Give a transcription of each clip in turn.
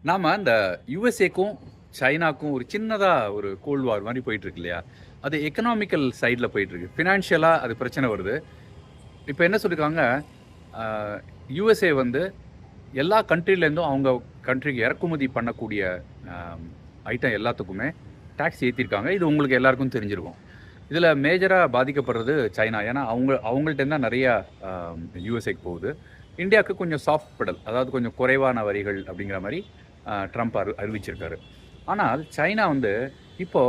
நாம இந்த யுஎஸ்ஏக்கும், சைனாக்கும் ஒரு சின்னதா ஒரு கோல்ட் வார் மாரி போயிட்டுருக்கு இல்லையா? அது எக்கனாமிக்கல் சைட்ல போயிட்டுருக்கு. ஃபினான்ஷியலா அது பிரச்சனை வருது. இப்ப என்ன சொல்லியிருக்காங்க, அ யுஎஸ்ஏ வந்து எல்லா கண்ட்ரிலேருந்தும் அவங்க கண்ட்ரிக்கு இறக்குமதி பண்ணக்கூடிய அ ஐட்டம் எல்லாத்துக்குமே டாக்ஸ் ஏத்தியிருக்காங்க. இது உங்களுக்கு எல்லாருக்கும் தெரிஞ்சிருக்கும். இதில மேஜரா பாதிக்கப்படுறது சைனா. ஏன்னா, அவங்கள்ட்டேருந்து தான் நெறையா அ யுஎஸ்ஏக்கு போகுது. இந்தியாவுக்கு கொஞ்சம் சாஃப்ட் பெடல். அதாவது கொஞ்சம் குறைவான வரிகள் அப்படிங்கிற மாரி ட்ரம்ப் அறிவிச்சிருக்காரு. ஆனால் சைனா வந்து இப்போ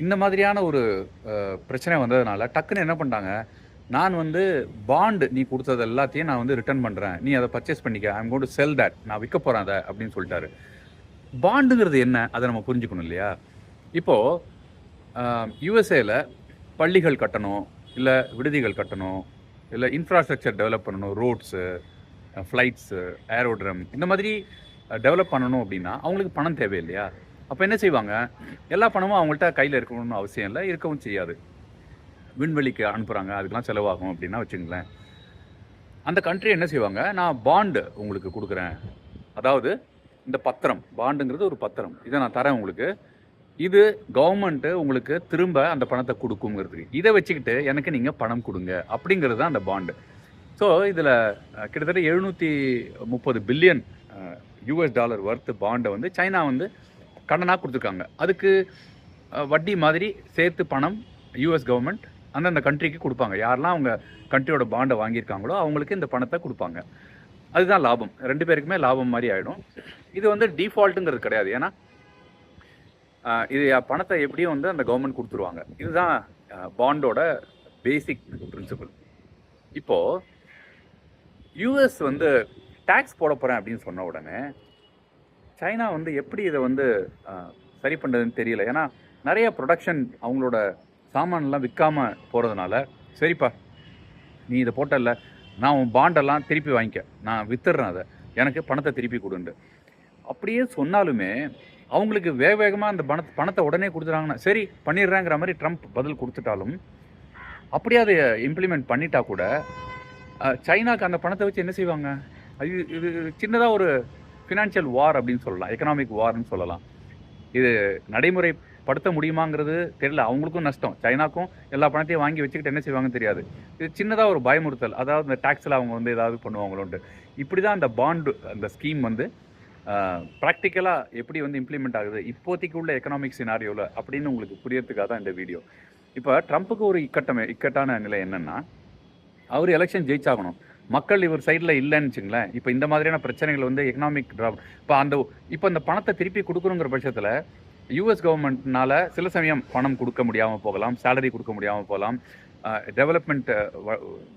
இந்த மாதிரியான ஒரு பிரச்சனை வந்ததுனால டக்குன்னு என்ன பண்ணிட்டாங்க, நான் வந்து பாண்ட் நீ குடுத்தது எல்லாத்தையும் நான் வந்து ரிட்டர்ன் பண்றேன். நீ அத பர்ச்சேஸ் பண்ணிக்க. I am going to sell that. நான் விக்க போறேன் அத அப்படின்னு சொல்லிட்டாரு. பாண்டுங்கிறது என்ன? அத நம்ம புரிஞ்சுக்கணும் இல்லையா? இப்போ யுஎஸ்ஏல பள்ளிகள் கட்டணும், இல்ல விடுதிகள் கட்டணும், இல்ல இன்ஃப்ராஸ்ட்ரக்சர் டெவலப் பண்ணணும். ரோட்ஸு, ஃப்ளைட்ஸு, ஏரோட்ரம் இந்த மாதிரி டெவலப் பண்ணணும் அப்படின்னா, அவங்களுக்கு பணம் தேவை இல்லையா? அப்ப என்ன செய்வாங்க? எல்லா பணமும் அவங்கள்ட்ட கையில இருக்கணும்னு அவசியம் இல்ல. இருக்கவும் செய்யாது. விண்வெளிக்கு அனுப்புறாங்க. அதுக்கெல்லாம் செலவாகும் அப்படின்னா வச்சுக்கங்களேன். அந்த கண்ட்ரி என்ன செய்வாங்க? நான் பாண்ட் உங்களுக்கு குடுக்குறேன். அதாவது இந்த பத்திரம். பாண்டுங்கிறது ஒரு பத்திரம். இத நான் தரேன் உங்களுக்கு. இது கவர்மெண்ட் உங்களுக்கு திரும்ப அந்த பணத்த குடுக்குங்கிறதுக்கு. இத வச்சுக்கிட்டு எனக்கு நீங்க பணம் குடுங்க. அப்படிங்கிறது தான் அந்த பாண்ட். ஸோ இதில கிட்டத்தட்ட 730 billion US dollar Worth Banda வந்து சைனா வந்து கடனா குடுத்துருக்காங்க. அதுக்கு வட்டி மாதிரி சேர்த்து பணம் யுஎஸ் கவர்மெண்ட் அந்தந்த கண்ட்ரிக்கு குடுப்பாங்க. யாரெல்லாம் அவங்க கண்ட்ரியோட பாண்ட வாங்கியிருக்காங்களோ, அவங்களுக்கு இந்த பணத்த குடுப்பாங்க. அதுதான் லாபம். 2 பேருக்குமே லாபம் மாரி ஆயிடும். இது வந்து டிஃபால்ட்டுங்கிறது கிடையாது. ஏன்னா, இது பணத்த எப்படியும் வந்து அந்த கவர்மெண்ட் குடுத்துருவாங்க. இதுதான் பாண்டோட பேசிக் பிரின்சிபிள். இப்போ யுஎஸ் வந்து டாக்ஸ் போடப் போறேன் அப்படின்னு சொன்ன உடனே, சைனா வந்து எப்படி இத வந்து சரி பண்றதுன்னு தெரியல. ஏன்னா, நெறைய புரொடக்ஷன் அவங்களோட சாமான்லாம் விக்காம போறதுனால, சரிப்பா நீ இத போட்டல்ல, நான் உன் பாண்டெல்லாம் திருப்பி வாங்கிக்க. நான் வித்துடுறேன் அத. எனக்கு பணத்த திருப்பி குடுன்ட்டு. அப்படியே சொன்னாலுமே, அவங்களுக்கு வேக வேகமா அந்த பணத்த உடனே குடுத்துட்டாங்கன்னா, சரி பண்ணிடுறேங்கிற மாரி ட்ரம்ப் பதில் குடுத்துட்டாலும், அப்படியே அத இம்ப்ளிமெண்ட் பண்ணிட்டா கூட, சைனாக்கு அந்த பணத்த வச்சு என்ன செய்வாங்க? இது சின்னதா ஒரு ஃபினான்ஷியல் வார் அப்படின்னு சொல்லலாம். எக்கனாமிக் வார்ன்னு சொல்லலாம். இது நடைமுறைப்படுத்த முடியுமாங்கிறது தெரியல. அவங்களுக்கும் நஷ்டம். சைனாக்கும் எல்லா பணத்தையும் வாங்கி வச்சுக்கிட்டு என்ன செய்வாங்கன்னு தெரியாது. இது சின்னதா ஒரு பயமுறுத்தல். அதாவது இந்த டாக்ஸ்ல அவங்க வந்து ஏதாவது பண்ணுவாங்களோன்ட்டு. இப்படிதான் அந்த பாண்ட் அந்த ஸ்கீம் வந்து பிராக்டிக்கலா எப்படி வந்து இம்ப்ளிமெண்ட் ஆகுது, இப்போதைக்கு உள்ள எக்கனாமிக் சினாரியோல அப்படின்னு உங்களுக்கு புரியறதுக்காக தான் இந்த வீடியோ. இப்ப ட்ரம்ப்புக்கு ஒரு இக்கட்டான நிலை என்னன்னா, அவரு எலெக்ஷன் ஜெயிச்சாகணும். மக்கள் இவர் சைடுல இல்லன்னு வச்சுங்களேன். இப்ப இந்த மாதிரியான பிரச்சனைகள் வந்து எக்கனாமிக் டிராப் இப்ப அந்த பணத்த திருப்பி குடுக்கணுங்கிற பட்சத்துல, யுஎஸ் கவர்மெண்ட்னால சில சமயம் பணம் குடுக்க முடியாம போகலாம். சேலரி குடுக்க முடியாம போகலாம். டெவலப்மெண்ட்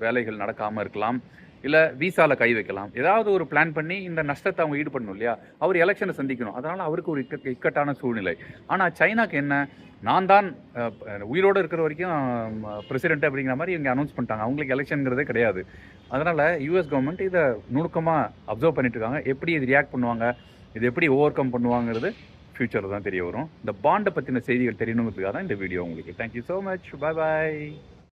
வேலைகள் நடக்காம இருக்கலாம். இல்ல விசால கை வைக்கலாம். ஏதாவது ஒரு பிளான் பண்ணி இந்த நஷ்டத்த அவங்க ஈடுபடணும் இல்லையா? அவர் எலெக்ஷன சந்திக்கணும். அதனால அவருக்கு ஒரு இக்கட்டான சூழ்நிலை. ஆனா சைனாக்கு என்ன? நான் தான் உயிரோட இருக்கிற வரைக்கும் பிரசிடென்ட் அப்படிங்கிற மாரி இவங்க அனௌன்ஸ் பண்ணிட்டாங்க. அவங்களுக்கு எலெக்ஷன்ங்கிறதே கிடையாது. அதனால யுஎஸ் கவர்மெண்ட் இத நுணுக்கமா அப்சர்வ் பண்ணிட்டு இருக்காங்க. எப்படி இது ரியாக்ட் பண்ணுவாங்க? இது எப்படி ஓவர் கம் பண்ணுவாங்கிறது ஃபியூச்சர்ல தான் தெரிய வரும். இந்த பாண்ட பத்தின செய்திகள் தெரியணுங்கிறதுக்காக தான் இந்த வீடியோ உங்களுக்கு. Thank you so much. Bye bye.